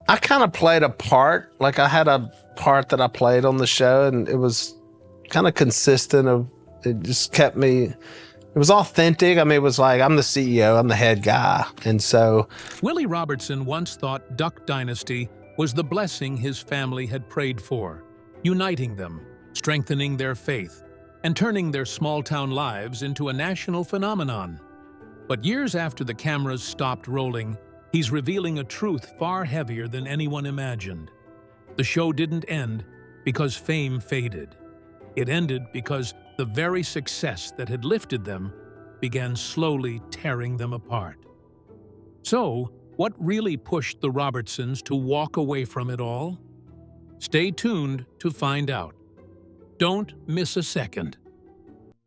I kind of played a part. Like I had a part that I played on the show, and it was kind of consistent. It just kept me. It was authentic. I mean, it was like I'm the CEO, I'm the head guy, and so. Willie Robertson once thought Duck Dynasty was the blessing his family had prayed for, uniting them, strengthening their faith, and turning their small-town lives into a national phenomenon. But years after the cameras stopped rolling, he's revealing a truth far heavier than anyone imagined. The show didn't end because fame faded. It ended because the very success that had lifted them began slowly tearing them apart. So, what really pushed the Robertsons to walk away from it all? Stay tuned to find out. Don't miss a second.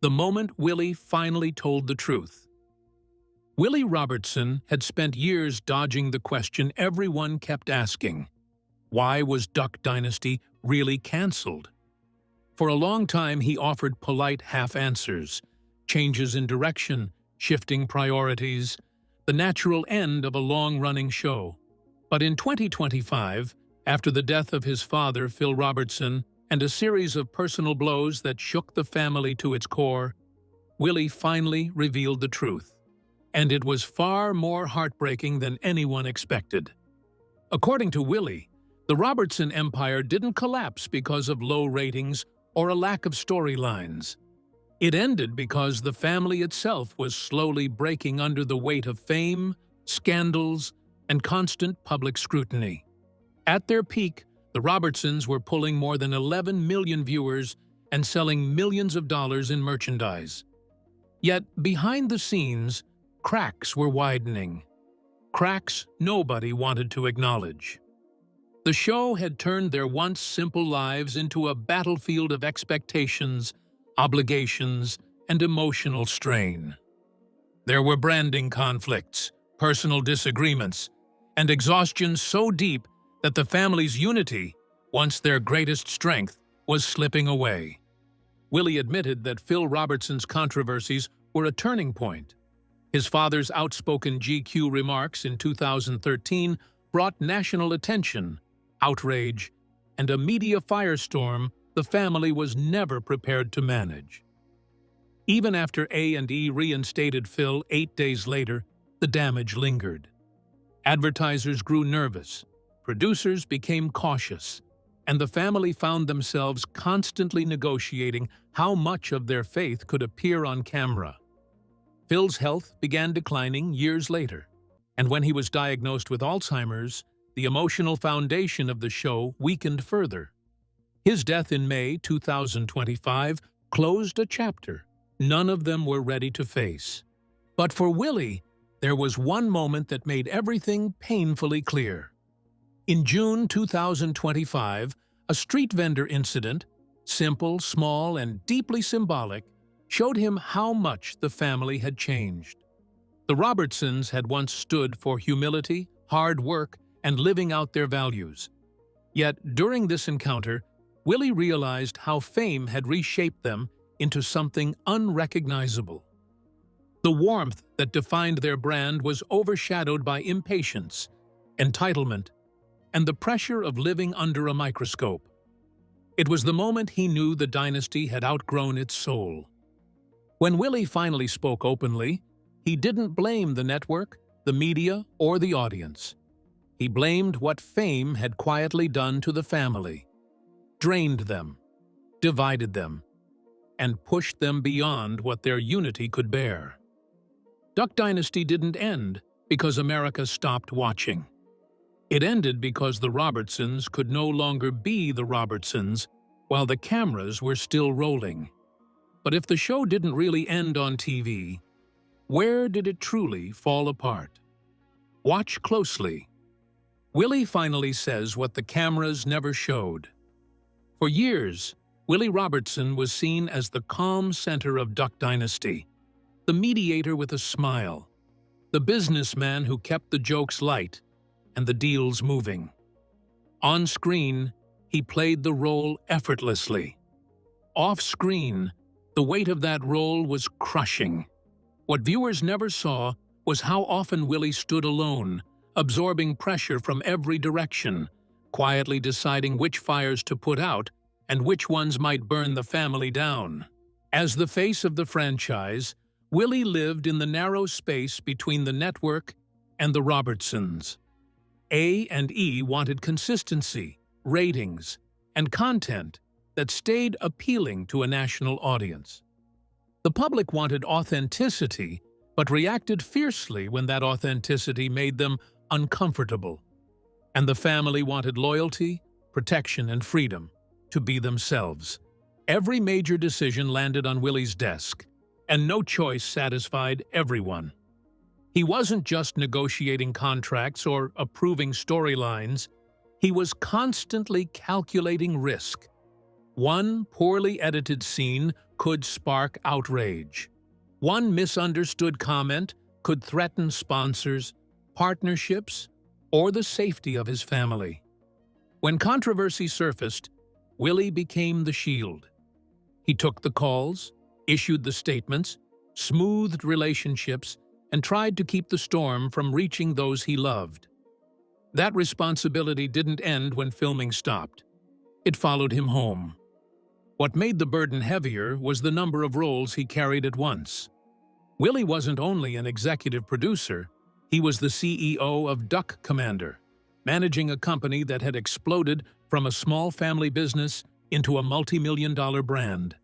The moment Willie finally told the truth. Willie Robertson had spent years dodging the question everyone kept asking. Why was Duck Dynasty really canceled? For a long time, he offered polite half-answers, changes in direction, shifting priorities, the natural end of a long-running show. But in 2025, after the death of his father, Phil Robertson, and a series of personal blows that shook the family to its core, Willie finally revealed the truth. And it was far more heartbreaking than anyone expected. According to Willie, the Robertson empire didn't collapse because of low ratings or a lack of storylines. It ended because the family itself was slowly breaking under the weight of fame, scandals, and constant public scrutiny. At their peak, the Robertsons were pulling more than 11 million viewers and selling millions of dollars in merchandise. Yet, behind the scenes, cracks were widening. Cracks nobody wanted to acknowledge. The show had turned their once simple lives into a battlefield of expectations, obligations, and emotional strain. There were branding conflicts, personal disagreements, and exhaustion so deep that the family's unity, once their greatest strength, was slipping away. Willie admitted that Phil Robertson's controversies were a turning point. His father's outspoken GQ remarks in 2013 brought national attention, outrage, and a media firestorm the family was never prepared to manage. Even after A&E reinstated Phil 8 days later, the damage lingered. Advertisers grew nervous, producers became cautious, and the family found themselves constantly negotiating how much of their faith could appear on camera. Phil's health began declining years later, and when he was diagnosed with Alzheimer's, the emotional foundation of the show weakened further. His death in May 2025 closed a chapter none of them were ready to face. But for Willie, there was one moment that made everything painfully clear. In June 2025, a street vendor incident, simple, small, and deeply symbolic, showed him how much the family had changed. The Robertsons had once stood for humility, hard work, and living out their values. Yet, during this encounter, Willie realized how fame had reshaped them into something unrecognizable. The warmth that defined their brand was overshadowed by impatience, entitlement, and the pressure of living under a microscope. It was the moment he knew the dynasty had outgrown its soul. When Willie finally spoke openly, he didn't blame the network, the media, or the audience. He blamed what fame had quietly done to the family, drained them, divided them, and pushed them beyond what their unity could bear. Duck Dynasty didn't end because America stopped watching. It ended because the Robertsons could no longer be the Robertsons while the cameras were still rolling. But if the show didn't really end on TV, where did it truly fall apart? Watch closely. Willie finally says what the cameras never showed. For years, Willie Robertson was seen as the calm center of Duck Dynasty, the mediator with a smile, the businessman who kept the jokes light and the deals moving. On screen, he played the role effortlessly. Off screen, the weight of that role was crushing. What viewers never saw was how often Willie stood alone, absorbing pressure from every direction, quietly deciding which fires to put out and which ones might burn the family down. As the face of the franchise, Willie lived in the narrow space between the network and the Robertsons. A&E wanted consistency, ratings, and content that stayed appealing to a national audience. The public wanted authenticity, but reacted fiercely when that authenticity made them uncomfortable. And the family wanted loyalty, protection, and freedom to be themselves. Every major decision landed on Willie's desk, and no choice satisfied everyone. He wasn't just negotiating contracts or approving storylines, he was constantly calculating risk. One poorly edited scene could spark outrage. One misunderstood comment could threaten sponsors, partnerships, or the safety of his family. When controversy surfaced, Willie became the shield. He took the calls, issued the statements, smoothed relationships, and tried to keep the storm from reaching those he loved. That responsibility didn't end when filming stopped. It followed him home. What made the burden heavier was the number of roles he carried at once. Willie wasn't only an executive producer, he was the CEO of Duck Commander, managing a company that had exploded from a small family business into a multi-million-dollar brand.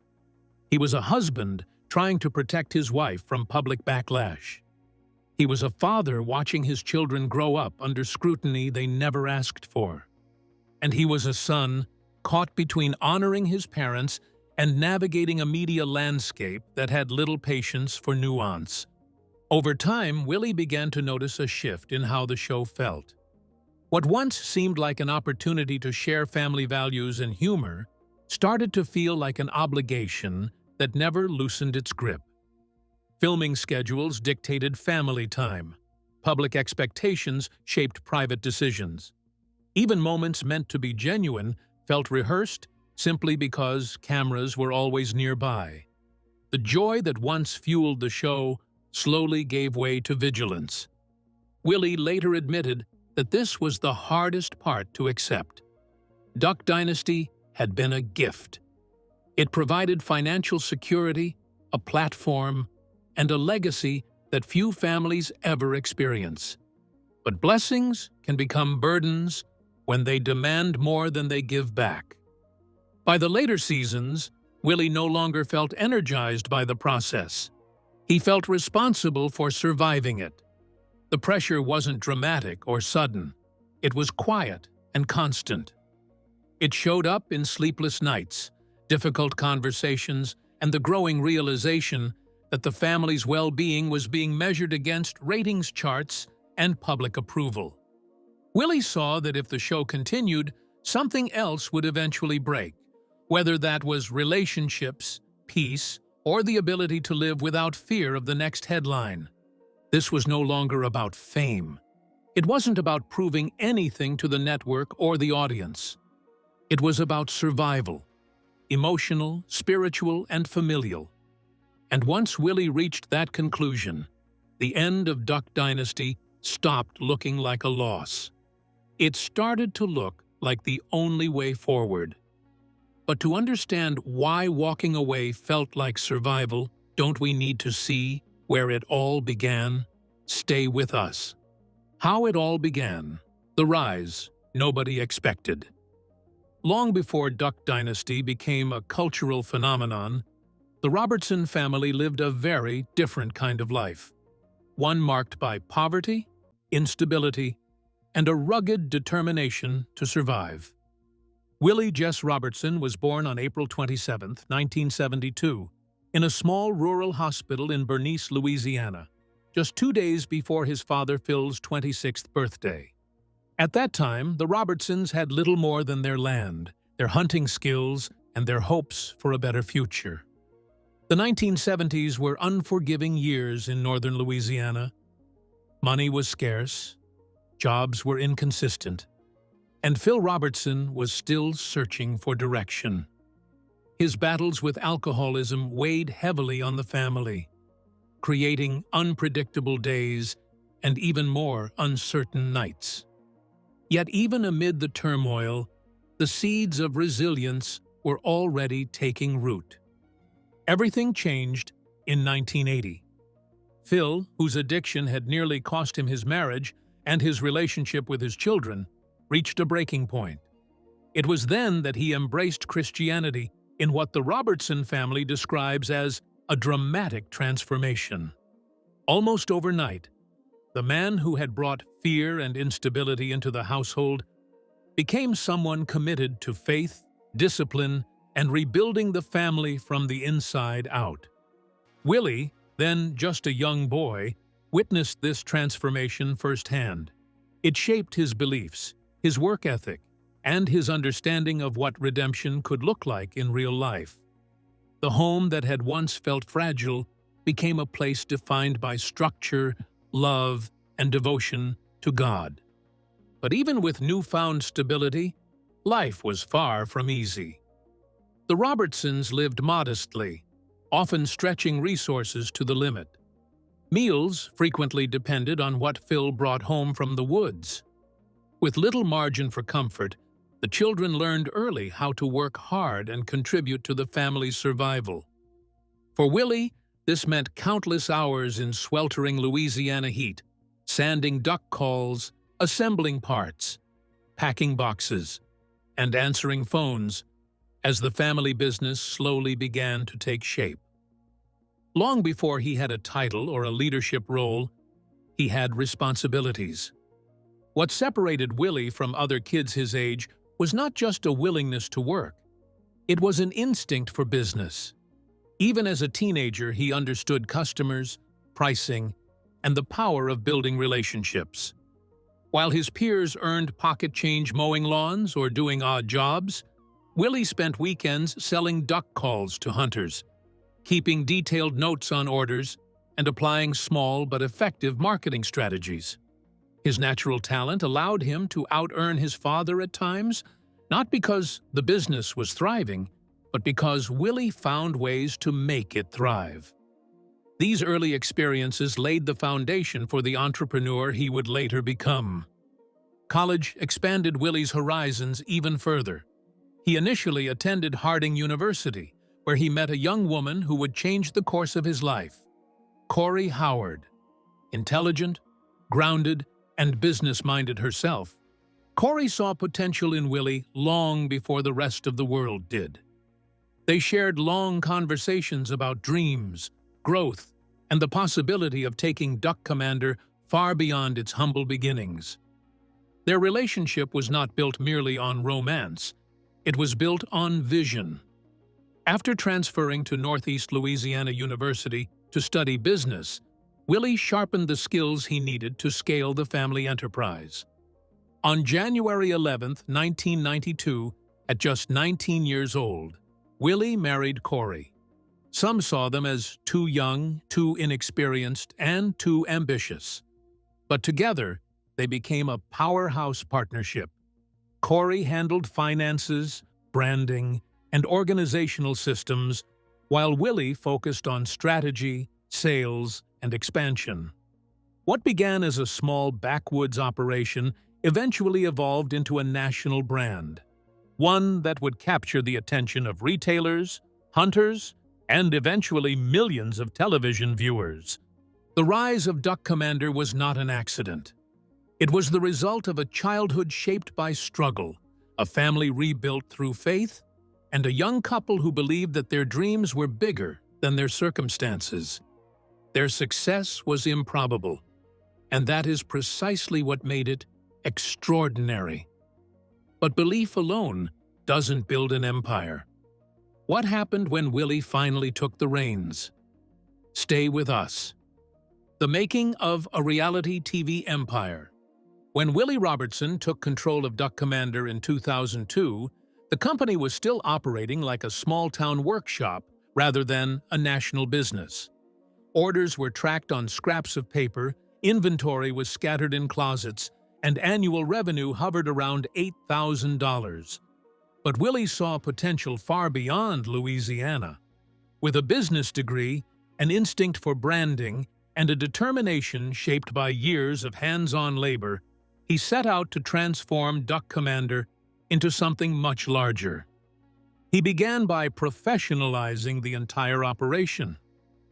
He was a husband trying to protect his wife from public backlash. He was a father watching his children grow up under scrutiny they never asked for. And he was a son caught between honoring his parents and navigating a media landscape that had little patience for nuance. Over time, Willie began to notice a shift in how the show felt. What once seemed like an opportunity to share family values and humor started to feel like an obligation that never loosened its grip. Filming schedules dictated family time. Public expectations shaped private decisions. Even moments meant to be genuine felt rehearsed simply because cameras were always nearby. The joy that once fueled the show slowly gave way to vigilance. Willie later admitted that this was the hardest part to accept. Duck Dynasty had been a gift. It provided financial security, a platform, and a legacy that few families ever experience. But blessings can become burdens when they demand more than they give back. By the later seasons, Willie no longer felt energized by the process. He felt responsible for surviving it. The pressure wasn't dramatic or sudden. It was quiet and constant. It showed up in sleepless nights, difficult conversations, and the growing realization that the family's well-being was being measured against ratings charts and public approval. Willie saw that if the show continued, something else would eventually break, whether that was relationships, peace, or the ability to live without fear of the next headline. This was no longer about fame. It wasn't about proving anything to the network or the audience. It was about survival, emotional, spiritual, and familial. And once Willie reached that conclusion, the end of Duck Dynasty stopped looking like a loss. It started to look like the only way forward. But to understand why walking away felt like survival, don't we need to see where it all began? Stay with us. How it all began, the rise nobody expected. Long before Duck Dynasty became a cultural phenomenon, the Robertson family lived a very different kind of life. One marked by poverty, instability, and a rugged determination to survive. Willie Jess Robertson was born on April 27, 1972, in a small rural hospital in Bernice, Louisiana, just 2 days before his father Phil's 26th birthday. At that time, the Robertsons had little more than their land, their hunting skills, and their hopes for a better future. The 1970s were unforgiving years in northern Louisiana. Money was scarce, jobs were inconsistent, and Phil Robertson was still searching for direction. His battles with alcoholism weighed heavily on the family, creating unpredictable days and even more uncertain nights. Yet even amid the turmoil, the seeds of resilience were already taking root. Everything changed in 1980. Phil, whose addiction had nearly cost him his marriage and his relationship with his children, reached a breaking point. It was then that he embraced Christianity in what the Robertson family describes as a dramatic transformation. Almost overnight, the man who had brought fear and instability into the household became someone committed to faith, discipline, and rebuilding the family from the inside out. Willie, then just a young boy, witnessed this transformation firsthand. It shaped his beliefs, his work ethic, and his understanding of what redemption could look like in real life. The home that had once felt fragile became a place defined by structure, love, and devotion to God. But even with newfound stability, life was far from easy. The Robertsons lived modestly, often stretching resources to the limit. Meals frequently depended on what Phil brought home from the woods. With little margin for comfort, the children learned early how to work hard and contribute to the family's survival. For Willie, this meant countless hours in sweltering Louisiana heat, sanding duck calls, assembling parts, packing boxes, and answering phones as the family business slowly began to take shape. Long before he had a title or a leadership role, he had responsibilities. What separated Willie from other kids his age was not just a willingness to work. It was an instinct for business. Even as a teenager, he understood customers, pricing, and the power of building relationships. While his peers earned pocket change mowing lawns or doing odd jobs, Willie spent weekends selling duck calls to hunters, keeping detailed notes on orders, and applying small but effective marketing strategies. His natural talent allowed him to out-earn his father at times, not because the business was thriving, but because Willie found ways to make it thrive. These early experiences laid the foundation for the entrepreneur he would later become. College expanded Willie's horizons even further. He initially attended Harding University, where he met a young woman who would change the course of his life, Corey Howard. Intelligent, grounded, and business-minded herself, Corey saw potential in Willie long before the rest of the world did. They shared long conversations about dreams, growth, and the possibility of taking Duck Commander far beyond its humble beginnings. Their relationship was not built merely on romance. It was built on vision. After transferring to Northeast Louisiana University to study business, Willie sharpened the skills he needed to scale the family enterprise. On January 11, 1992, at just 19 years old, Willie married Corey. Some saw them as too young, too inexperienced, and too ambitious. But together, they became a powerhouse partnership. Corey handled finances, branding, and organizational systems, while Willie focused on strategy, sales, and expansion. What began as a small backwoods operation eventually evolved into a national brand, one that would capture the attention of retailers, hunters, and eventually millions of television viewers. The rise of Duck Commander was not an accident. It was the result of a childhood shaped by struggle, a family rebuilt through faith, and a young couple who believed that their dreams were bigger than their circumstances. Their success was improbable, and that is precisely what made it extraordinary. But belief alone doesn't build an empire. What happened when Willie finally took the reins? Stay with us. The making of a reality TV empire. When Willie Robertson took control of Duck Commander in 2002, the company was still operating like a small-town workshop rather than a national business. Orders were tracked on scraps of paper, inventory was scattered in closets, and annual revenue hovered around $8,000. But Willie saw potential far beyond Louisiana. With a business degree, an instinct for branding, and a determination shaped by years of hands-on labor, he set out to transform Duck Commander into something much larger. He began by professionalizing the entire operation.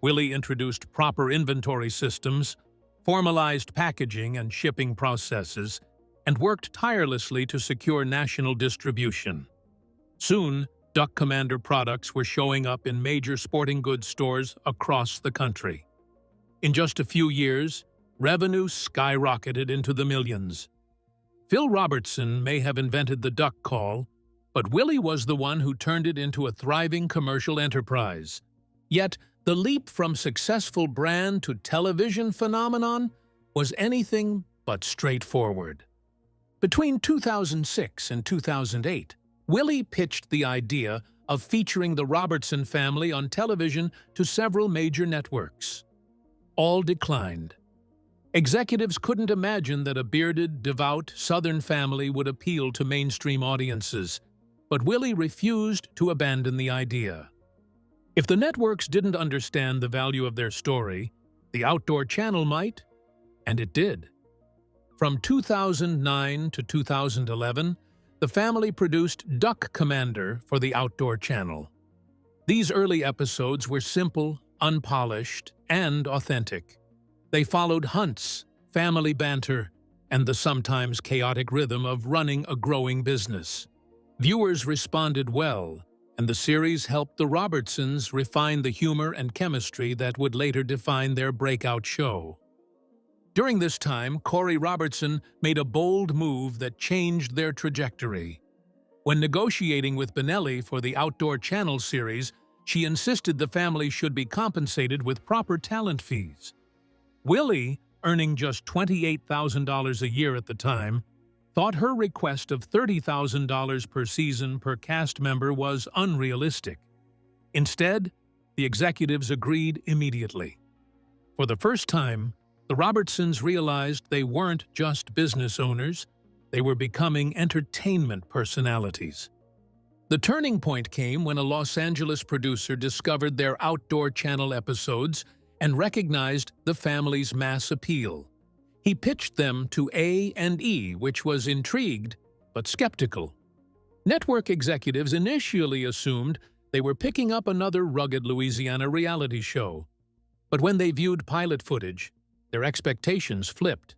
Willie introduced proper inventory systems, formalized packaging and shipping processes, and worked tirelessly to secure national distribution. Soon, Duck Commander products were showing up in major sporting goods stores across the country. In just a few years, revenue skyrocketed into the millions. Phil Robertson may have invented the duck call, but Willie was the one who turned it into a thriving commercial enterprise. Yet, the leap from successful brand to television phenomenon was anything but straightforward. Between 2006 and 2008, Willie pitched the idea of featuring the Robertson family on television to several major networks. All declined. Executives couldn't imagine that a bearded, devout Southern family would appeal to mainstream audiences, but Willie refused to abandon the idea. If the networks didn't understand the value of their story, the Outdoor Channel might, and it did. From 2009 to 2011, the family produced Duck Commander for the Outdoor Channel. These early episodes were simple, unpolished, and authentic. They followed hunts, family banter, and the sometimes chaotic rhythm of running a growing business. Viewers responded well, and the series helped the Robertsons refine the humor and chemistry that would later define their breakout show. During this time, Corey Robertson made a bold move that changed their trajectory. When negotiating with Benelli for the Outdoor Channel series, she insisted the family should be compensated with proper talent fees. Willie, earning just $28,000 a year at the time, thought her request of $30,000 per season per cast member was unrealistic. Instead, the executives agreed immediately. For the first time, the Robertsons realized they weren't just business owners, they were becoming entertainment personalities. The turning point came when a Los Angeles producer discovered their Outdoor Channel episodes and recognized the family's mass appeal. He pitched them to A&E, which was intrigued but skeptical. Network executives initially assumed they were picking up another rugged Louisiana reality show. But when they viewed pilot footage, their expectations flipped.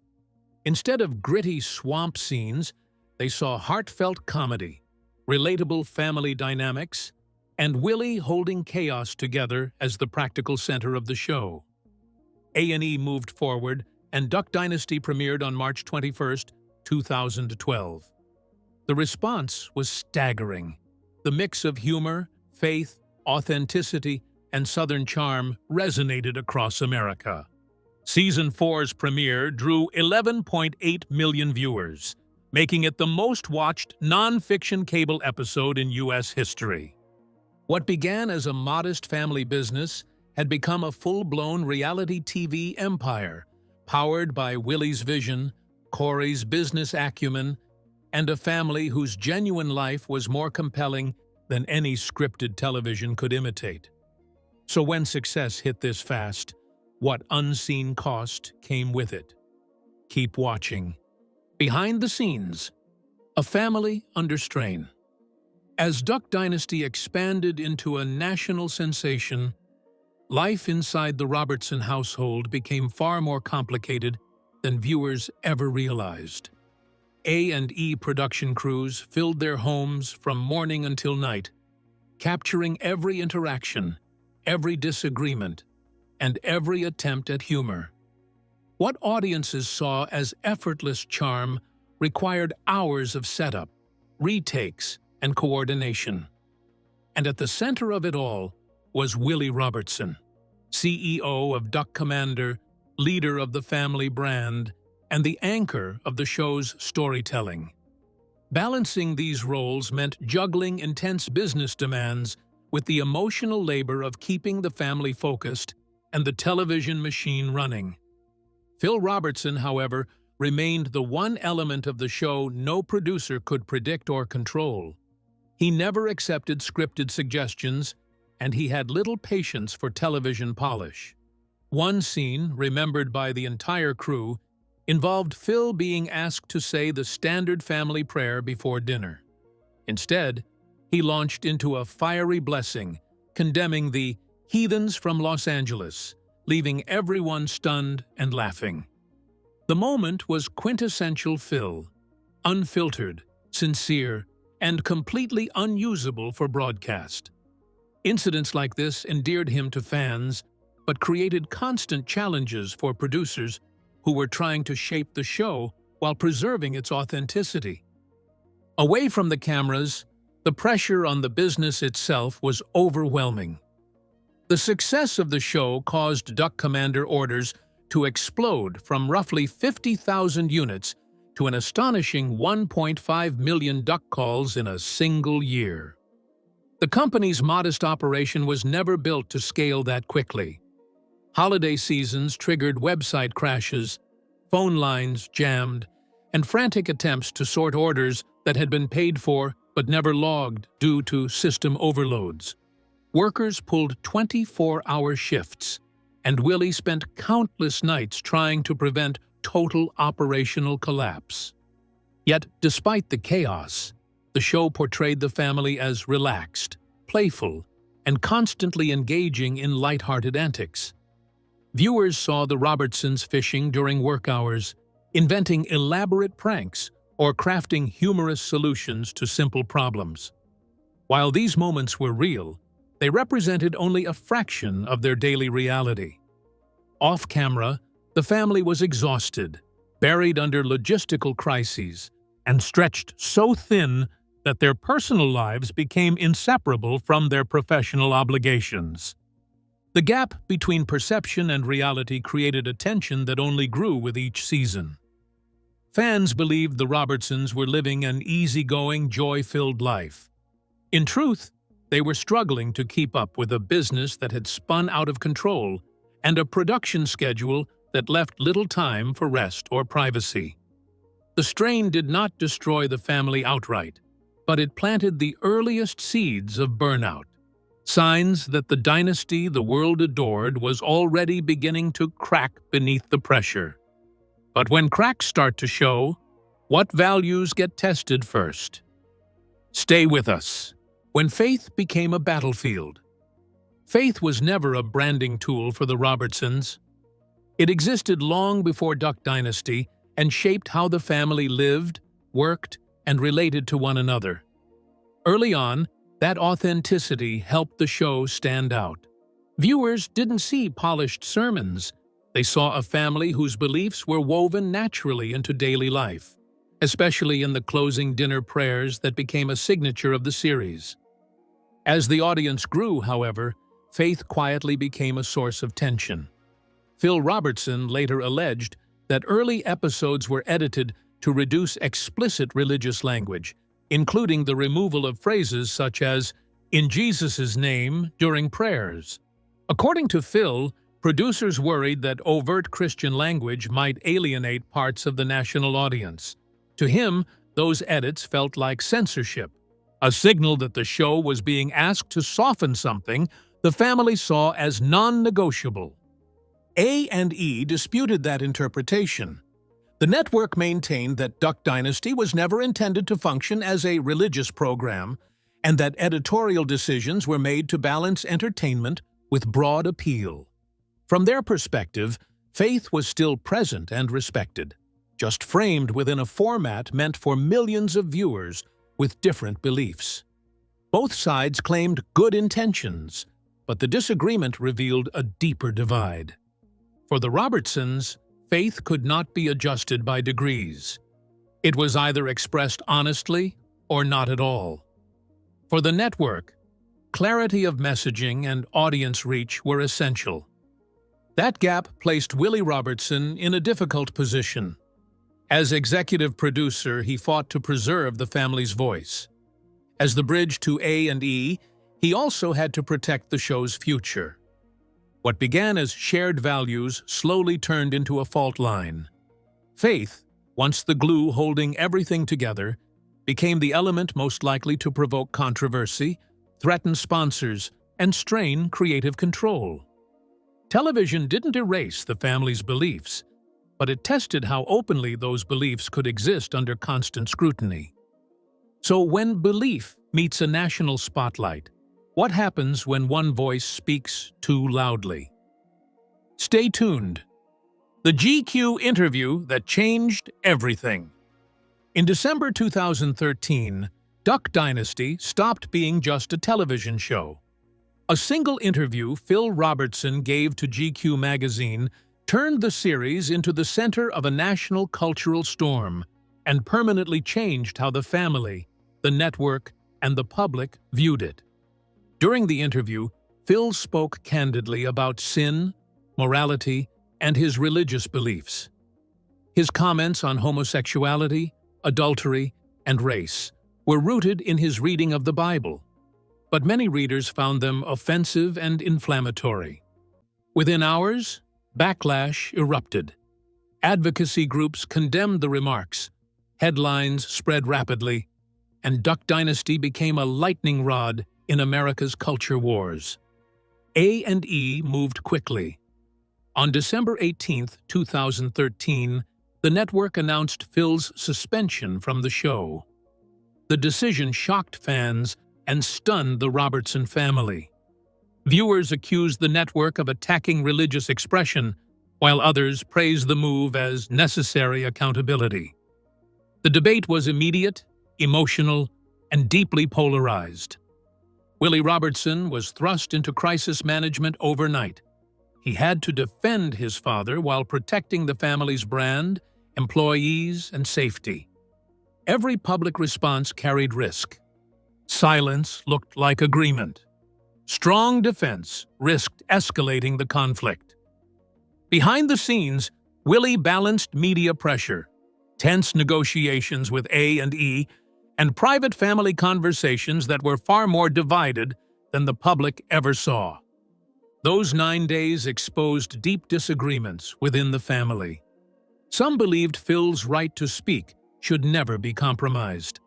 Instead of gritty swamp scenes, they saw heartfelt comedy, relatable family dynamics, and Willie holding chaos together as the practical center of the show. A&E moved forward, and Duck Dynasty premiered on March 21, 2012. The response was staggering. The mix of humor, faith, authenticity, and Southern charm resonated across America. Season 4's premiere drew 11.8 million viewers, making it the most-watched non-fiction cable episode in U.S. history. What began as a modest family business had become a full-blown reality TV empire, powered by Willie's vision, Corey's business acumen, and a family whose genuine life was more compelling than any scripted television could imitate. So when success hit this fast, what unseen cost came with it? Keep watching. Behind the scenes, a family under strain. As Duck Dynasty expanded into a national sensation, life inside the Robertson household became far more complicated than viewers ever realized. A&E production crews filled their homes from morning until night, capturing every interaction, every disagreement, and every attempt at humor. What audiences saw as effortless charm required hours of setup, retakes, and coordination. And at the center of it all was Willie Robertson, CEO of Duck Commander, leader of the family brand, and the anchor of the show's storytelling. Balancing these roles meant juggling intense business demands with the emotional labor of keeping the family focused and the television machine running. Phil Robertson, however, remained the one element of the show no producer could predict or control. He never accepted scripted suggestions, and he had little patience for television polish. One scene, remembered by the entire crew, involved Phil being asked to say the standard family prayer before dinner. Instead, he launched into a fiery blessing, condemning the heathens from Los Angeles, leaving everyone stunned and laughing. The moment was quintessential Phil, unfiltered, sincere, and completely unusable for broadcast. Incidents like this endeared him to fans, but created constant challenges for producers who were trying to shape the show while preserving its authenticity. Away from the cameras, the pressure on the business itself was overwhelming. The success of the show caused Duck Commander orders to explode from roughly 50,000 units to an astonishing 1.5 million duck calls in a single year. The company's modest operation was never built to scale that quickly. Holiday seasons triggered website crashes, phone lines jammed, and frantic attempts to sort orders that had been paid for but never logged due to system overloads. Workers pulled 24-hour shifts, and Willie spent countless nights trying to prevent total operational collapse. Yet, despite the chaos, the show portrayed the family as relaxed, playful, and constantly engaging in lighthearted antics. Viewers saw the Robertsons fishing during work hours, inventing elaborate pranks, or crafting humorous solutions to simple problems. While these moments were real, they represented only a fraction of their daily reality. Off-camera, the family was exhausted, buried under logistical crises, and stretched so thin that their personal lives became inseparable from their professional obligations. The gap between perception and reality created a tension that only grew with each season. Fans believed the Robertsons were living an easygoing, joy-filled life. In truth, they were struggling to keep up with a business that had spun out of control and a production schedule that left little time for rest or privacy. The strain did not destroy the family outright, but it planted the earliest seeds of burnout, signs that the dynasty the world adored was already beginning to crack beneath the pressure. But when cracks start to show, what values get tested first? Stay with us. When faith became a battlefield. Faith was never a branding tool for the Robertsons. It existed long before Duck Dynasty and shaped how the family lived, worked, and related to one another. Early on, that authenticity helped the show stand out. Viewers didn't see polished sermons. They saw a family whose beliefs were woven naturally into daily life, especially in the closing dinner prayers that became a signature of the series. As the audience grew, however, faith quietly became a source of tension. Phil Robertson later alleged that early episodes were edited to reduce explicit religious language, including the removal of phrases such as, "in Jesus' name," during prayers. According to Phil, producers worried that overt Christian language might alienate parts of the national audience. To him, those edits felt like censorship, a signal that the show was being asked to soften something the family saw as non-negotiable. A&E disputed that interpretation. The network maintained that Duck Dynasty was never intended to function as a religious program, and that editorial decisions were made to balance entertainment with broad appeal. From their perspective, faith was still present and respected, just framed within a format meant for millions of viewers with different beliefs. Both sides claimed good intentions, but the disagreement revealed a deeper divide. For the Robertsons, faith could not be adjusted by degrees. It was either expressed honestly or not at all. For the network, clarity of messaging and audience reach were essential. That gap placed Willie Robertson in a difficult position. As executive producer, he fought to preserve the family's voice. As the bridge to A&E, he also had to protect the show's future. What began as shared values slowly turned into a fault line. Faith, once the glue holding everything together, became the element most likely to provoke controversy, threaten sponsors, and strain creative control. Television didn't erase the family's beliefs, but it tested how openly those beliefs could exist under constant scrutiny. So when belief meets a national spotlight, what happens when one voice speaks too loudly? Stay tuned. The GQ interview that changed everything. In December 2013, Duck Dynasty stopped being just a television show. A single interview Phil Robertson gave to GQ magazine turned the series into the center of a national cultural storm and permanently changed how the family, the network, and the public viewed it. During the interview, Phil spoke candidly about sin, morality, and his religious beliefs. His comments on homosexuality, adultery, and race were rooted in his reading of the Bible, but many readers found them offensive and inflammatory. Within hours, backlash erupted. Advocacy groups condemned the remarks, headlines spread rapidly, and Duck Dynasty became a lightning rod in America's culture wars. A&E moved quickly. On December 18, 2013, the network announced Phil's suspension from the show. The decision shocked fans and stunned the Robertson family. Viewers accused the network of attacking religious expression, while others praised the move as necessary accountability. The debate was immediate, emotional, and deeply polarized. Willie Robertson was thrust into crisis management overnight. He had to defend his father while protecting the family's brand, employees, and safety. Every public response carried risk. Silence looked like agreement. Strong defense risked escalating the conflict. Behind the scenes, Willie balanced media pressure, tense negotiations with A&E, and private family conversations that were far more divided than the public ever saw. Those 9 days exposed deep disagreements within the family. Some believed Phil's right to speak should never be compromised.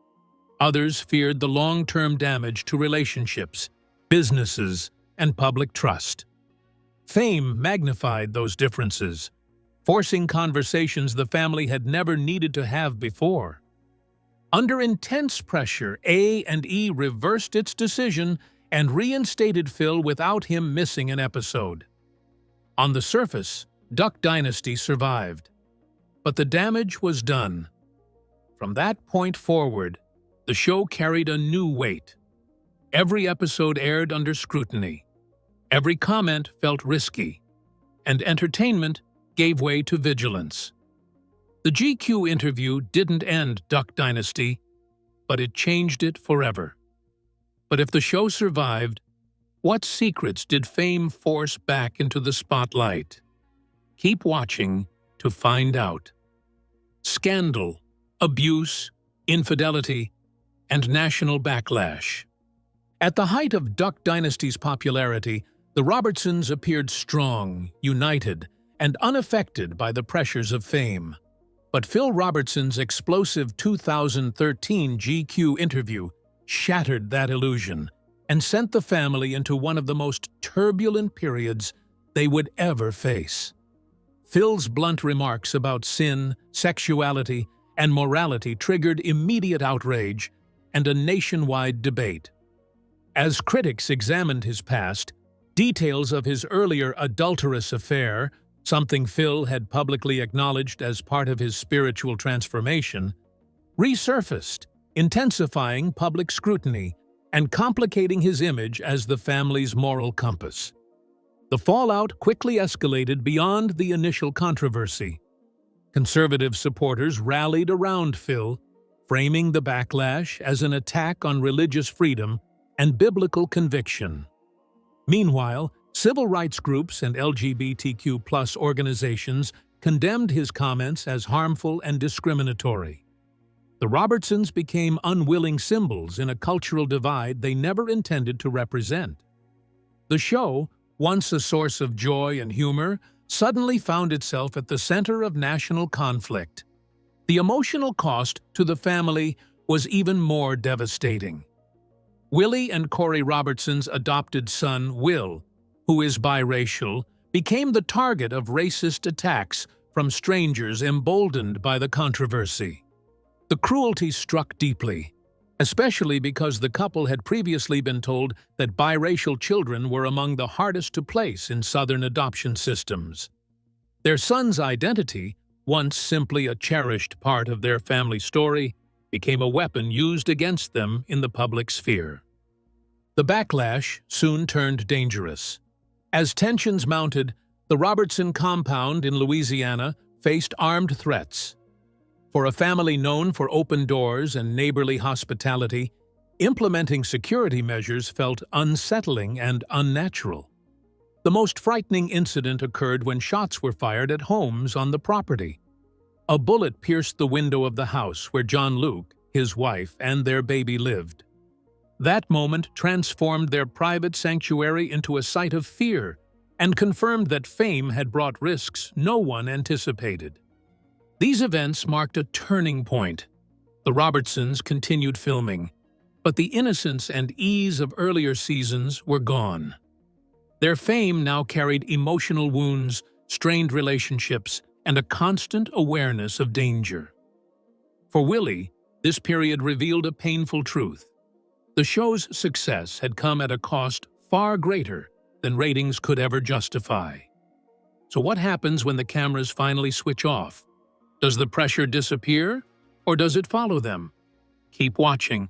Others feared the long-term damage to relationships, businesses, and public trust. Fame magnified those differences, forcing conversations the family had never needed to have before. Under intense pressure, A&E reversed its decision and reinstated Phil without him missing an episode. On the surface, Duck Dynasty survived, but the damage was done. From that point forward, the show carried a new weight. Every episode aired under scrutiny. Every comment felt risky, and entertainment gave way to vigilance. The GQ interview didn't end Duck Dynasty, but it changed it forever. But if the show survived, what secrets did fame force back into the spotlight? Keep watching to find out. Scandal, abuse, infidelity, and national backlash. At the height of Duck Dynasty's popularity, the Robertsons appeared strong, united, and unaffected by the pressures of fame. But Phil Robertson's explosive 2013 GQ interview shattered that illusion and sent the family into one of the most turbulent periods they would ever face. Phil's blunt remarks about sin, sexuality, and morality triggered immediate outrage and a nationwide debate. As critics examined his past, details of his earlier adulterous affair, something Phil had publicly acknowledged as part of his spiritual transformation, resurfaced, intensifying public scrutiny and complicating his image as the family's moral compass. The fallout quickly escalated beyond the initial controversy. Conservative supporters rallied around Phil, framing the backlash as an attack on religious freedom and biblical conviction. Meanwhile, civil rights groups and LGBTQ+ organizations condemned his comments as harmful and discriminatory. The Robertsons became unwilling symbols in a cultural divide they never intended to represent. The show, once a source of joy and humor, suddenly found itself at the center of national conflict. The emotional cost to the family was even more devastating. Willie and Corey Robertson's adopted son, Will, who is biracial, became the target of racist attacks from strangers emboldened by the controversy. The cruelty struck deeply, especially because the couple had previously been told that biracial children were among the hardest to place in Southern adoption systems. Their son's identity, once simply a cherished part of their family story, became a weapon used against them in the public sphere. The backlash soon turned dangerous. As tensions mounted, the Robertson compound in Louisiana faced armed threats. For a family known for open doors and neighborly hospitality, implementing security measures felt unsettling and unnatural. The most frightening incident occurred when shots were fired at homes on the property. A bullet pierced the window of the house where John Luke, his wife, and their baby lived. That moment transformed their private sanctuary into a site of fear and confirmed that fame had brought risks no one anticipated. These events marked a turning point. The Robertsons continued filming, but the innocence and ease of earlier seasons were gone. Their fame now carried emotional wounds, strained relationships, and a constant awareness of danger. For Willie, this period revealed a painful truth. The show's success had come at a cost far greater than ratings could ever justify. So what happens when the cameras finally switch off? Does the pressure disappear, or does it follow them? Keep watching.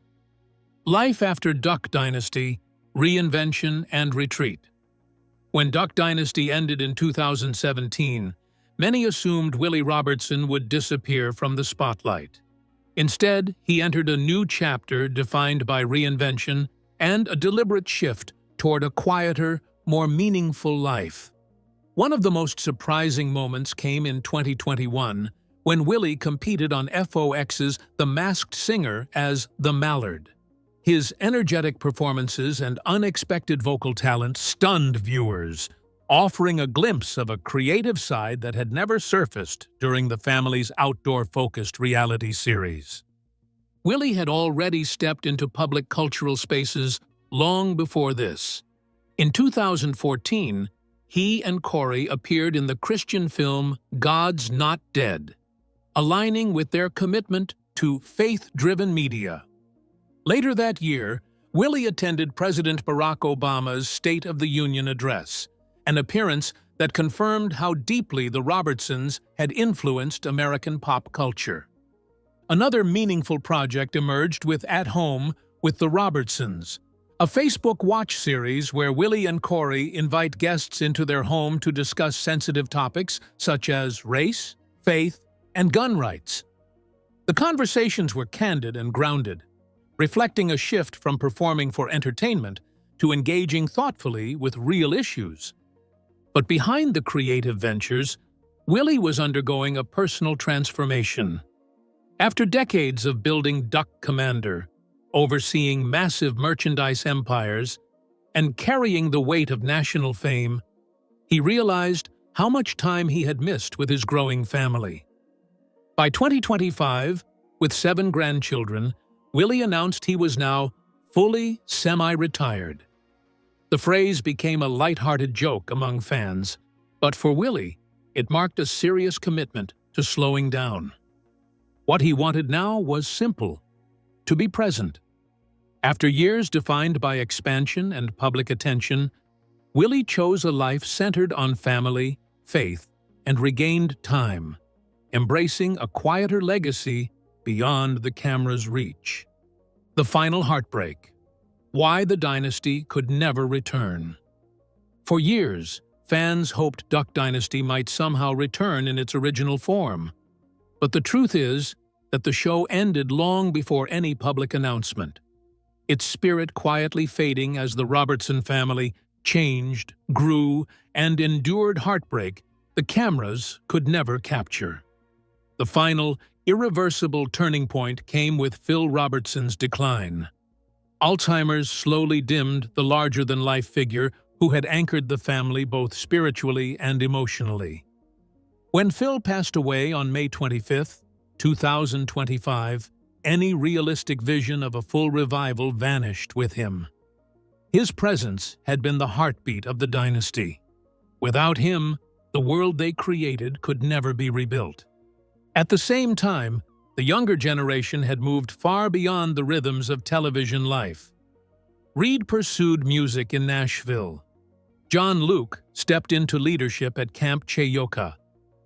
Life after Duck Dynasty, Reinvention and Retreat. When Duck Dynasty ended in 2017, many assumed Willie Robertson would disappear from the spotlight. Instead, he entered a new chapter defined by reinvention and a deliberate shift toward a quieter, more meaningful life. One of the most surprising moments came in 2021 when Willie competed on FOX's The Masked Singer as the Mallard. His energetic performances and unexpected vocal talent stunned viewers, offering a glimpse of a creative side that had never surfaced during the family's outdoor-focused reality series. Willie had already stepped into public cultural spaces long before this. In 2014, he and Corey appeared in the Christian film God's Not Dead, aligning with their commitment to faith-driven media. Later that year, Willie attended President Barack Obama's State of the Union address, an appearance that confirmed how deeply the Robertsons had influenced American pop culture. Another meaningful project emerged with At Home with the Robertsons, a Facebook watch series where Willie and Corey invite guests into their home to discuss sensitive topics such as race, faith, and gun rights. The conversations were candid and grounded, reflecting a shift from performing for entertainment to engaging thoughtfully with real issues. But behind the creative ventures, Willie was undergoing a personal transformation. After decades of building Duck Commander, overseeing massive merchandise empires, and carrying the weight of national fame, he realized how much time he had missed with his growing family. By 2025, with 7 grandchildren, Willie announced he was now fully semi-retired. The phrase became a lighthearted joke among fans, but for Willie, it marked a serious commitment to slowing down. What he wanted now was simple: to be present. After years defined by expansion and public attention, Willie chose a life centered on family, faith, and regained time, embracing a quieter legacy beyond the camera's reach. The final heartbreak: why the dynasty could never return. For years, fans hoped Duck Dynasty might somehow return in its original form. But the truth is that the show ended long before any public announcement, its spirit quietly fading as the Robertson family changed, grew, and endured heartbreak the cameras could never capture. The final, irreversible turning point came with Phil Robertson's decline. Alzheimer's slowly dimmed the larger-than-life figure who had anchored the family both spiritually and emotionally. When Phil passed away on May 25, 2025, any realistic vision of a full revival vanished with him. His presence had been the heartbeat of the dynasty. Without him, the world they created could never be rebuilt. At the same time, the younger generation had moved far beyond the rhythms of television life. Reed pursued music in Nashville. John Luke stepped into leadership at Camp Chayoka,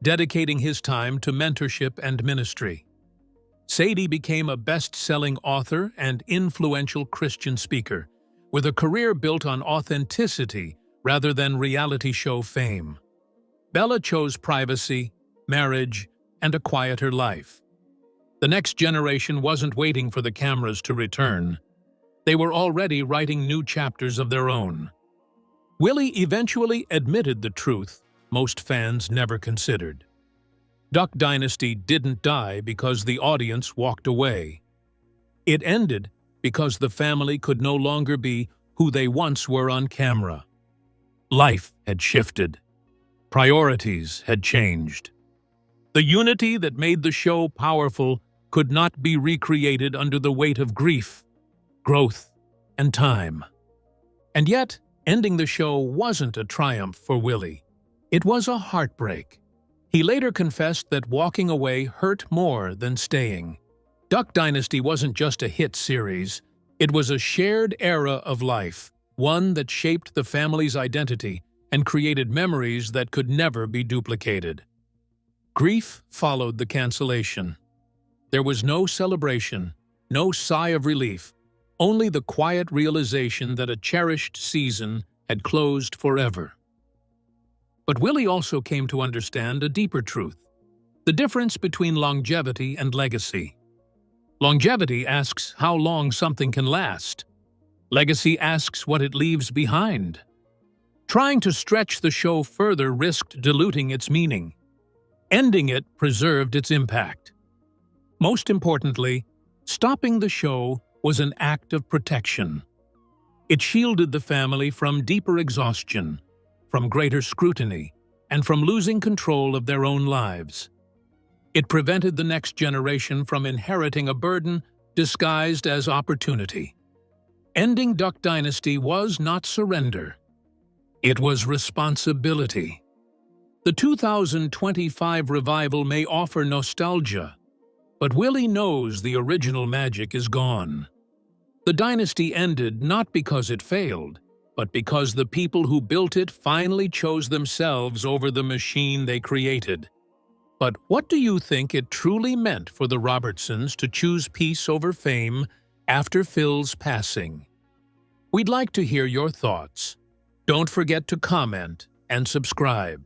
dedicating his time to mentorship and ministry. Sadie became a best-selling author and influential Christian speaker, with a career built on authenticity rather than reality show fame. Bella chose privacy, marriage, and a quieter life. The next generation wasn't waiting for the cameras to return. They were already writing new chapters of their own. Willie eventually admitted the truth most fans never considered. Duck Dynasty didn't die because the audience walked away. It ended because the family could no longer be who they once were on camera. Life had shifted. Priorities had changed. The unity that made the show powerful could not be recreated under the weight of grief, growth, and time. And yet, ending the show wasn't a triumph for Willie. It was a heartbreak. He later confessed that walking away hurt more than staying. Duck Dynasty wasn't just a hit series. It was a shared era of life, one that shaped the family's identity and created memories that could never be duplicated. Grief followed the cancellation. There was no celebration, no sigh of relief, only the quiet realization that a cherished season had closed forever. But Willie also came to understand a deeper truth: the difference between longevity and legacy. Longevity asks how long something can last. Legacy asks what it leaves behind. Trying to stretch the show further risked diluting its meaning. Ending it preserved its impact. Most importantly, stopping the show was an act of protection. It shielded the family from deeper exhaustion, from greater scrutiny, and from losing control of their own lives. It prevented the next generation from inheriting a burden disguised as opportunity. Ending Duck Dynasty was not surrender. It was responsibility. The 2025 revival may offer nostalgia, but Willie knows the original magic is gone. The dynasty ended not because it failed, but because the people who built it finally chose themselves over the machine they created. But what do you think it truly meant for the Robertsons to choose peace over fame after Phil's passing? We'd like to hear your thoughts. Don't forget to comment and subscribe.